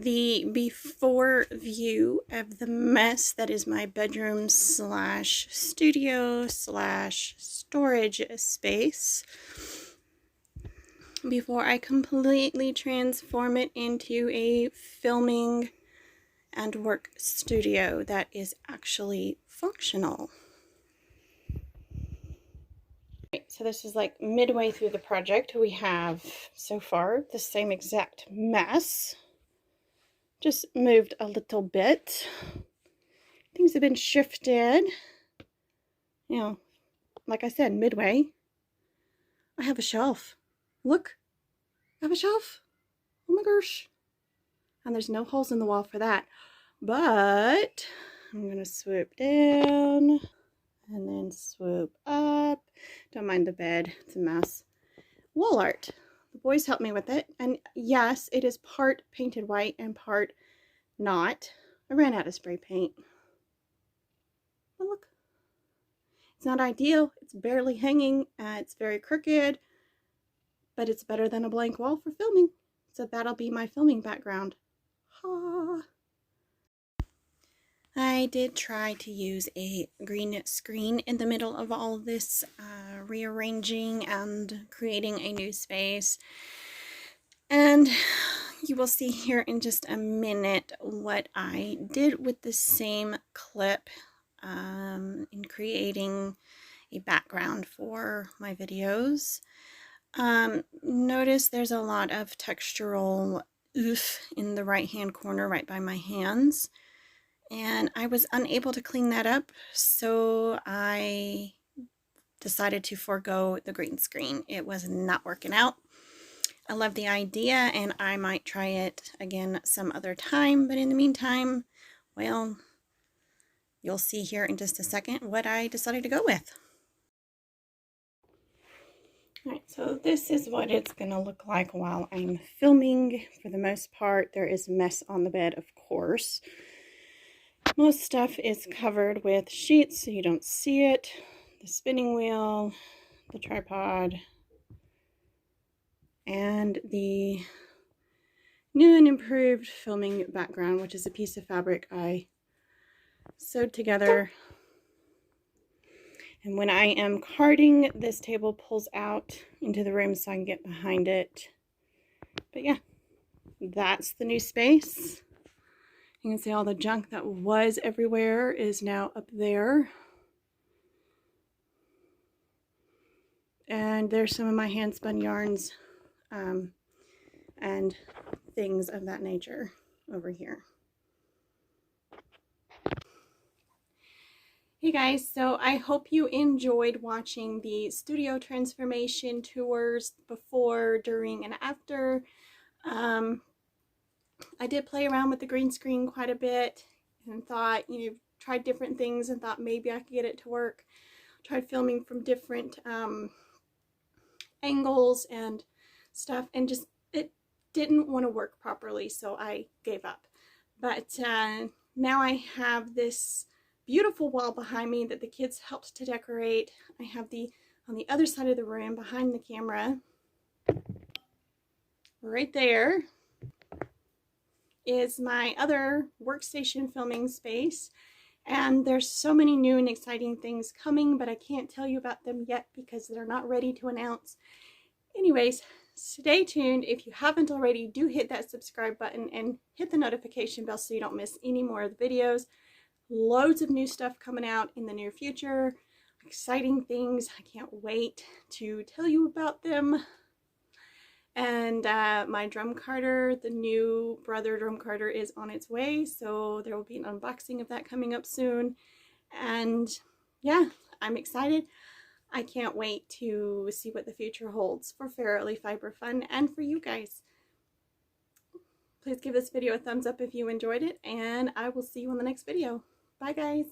the before view of the mess that is my bedroom slash studio slash storage space before I completely transform it into a filming and work studio that is actually functional. So this is like midway through the project. We have so far the same exact mess, just moved a little bit. Things have been shifted. You know, like I said, midway. I have a shelf. Look, I have a shelf. Oh my gosh. And there's no holes in the wall for that. But I'm going to swoop down and then swoop up. Don't mind the bed. It's a mess. Wall art. The boys helped me with it. And yes, it is part painted white and part not. I ran out of spray paint. But look. It's not ideal. It's barely hanging. It's very crooked. But it's better than a blank wall for filming. So that'll be my filming background. Ha! I did try to use a green screen in the middle of all this rearranging and creating a new space. And you will see here in just a minute what I did with the same clip in creating a background for my videos. Notice there's a lot of textural oof in the right hand corner right by my hands. And I was unable to clean that up, so I decided to forego the green screen. It was not working out. I love the idea, and I might try it again some other time, but in the meantime, well, you'll see here in just a second what I decided to go with. Alright, so this is what it's going to look like while I'm filming. For the most part, there is mess on the bed, of course. Most stuff is covered with sheets so you don't see it. The spinning wheel, the tripod, and the new and improved filming background, which is a piece of fabric I sewed together. And when I am carding, this table pulls out into the room so I can get behind it. But yeah, that's the new space. You can see all the junk that was everywhere is now up there. And there's some of my hand spun yarns and things of that nature over here. Hey guys, so I hope you enjoyed watching the studio transformation tours before, during, and after. I did play around with the green screen quite a bit and thought, tried different things and thought maybe I could get it to work. Tried filming from different angles and stuff, and just it didn't want to work properly, so I gave up. But now I have this beautiful wall behind me that the kids helped to decorate. I have on the other side of the room behind the camera, right there, is my other workstation filming space. And there's so many new and exciting things coming, but I can't tell you about them yet because they're not ready to announce. Anyways, stay tuned. If you haven't already, do hit that subscribe button and hit the notification bell so you don't miss any more of the videos. Loads of new stuff coming out in the near future. Exciting things. I can't wait to tell you about them. And my drum carder, the new Brother drum carder, is on its way, so there will be an unboxing of that coming up soon. And yeah, I'm excited. I can't wait to see what the future holds for Fairily Fiber Fun and for you guys. Please give this video a thumbs up if you enjoyed it, and I will see you in the next video. Bye guys!